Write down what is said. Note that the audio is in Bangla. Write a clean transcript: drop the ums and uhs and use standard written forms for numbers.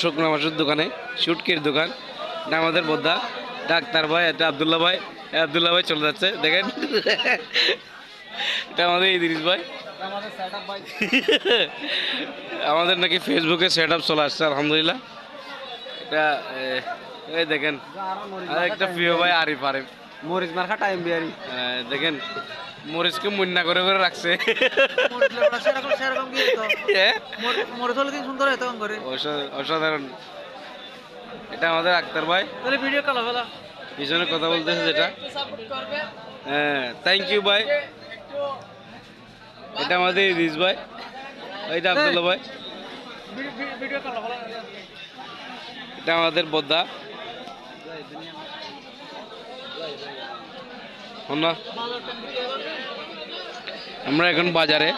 শুকনো মাছের দোকানে, শুটকির দোকান। এটা আমাদের বোদ্ধা ডাক্তার ভাই, এটা আবদুল্লাহ ভাই। আবদুল্লাহ ভাই চলে যাচ্ছে, দেখেন। এটা আমাদের ইদ্রিস ভাই। আমাদের নাকি ফেসবুকে সেট আপ চলে আসছে, আলহামদুলিল্লাহ। এটা এই দেখেন, আর একটা প্রিয় ভাই আরিফ। আরিফ মরিচ মার্কা টাইম বিয়ারি দেখেন, মরিচকে মুন্না করে করে রাখছে। সেরকম কি তো মরিচ হলে দিন সুন্দর হতো করে অসাধারণ। এটা আমাদের আক্তার ভাই, তাহলে ভিডিও কালা ফেলা পিছনে কথা বলতেছে যেটা। হ্যাঁ, থ্যাংক ইউ ভাই। এটা আমাদের ইদ্রিস ভাই, এটা আব্দুল্লাহ ভাই। ভিডিও কালা ফেলা এটা আমাদের বোদ্ধা। আমরা এখন বাজারে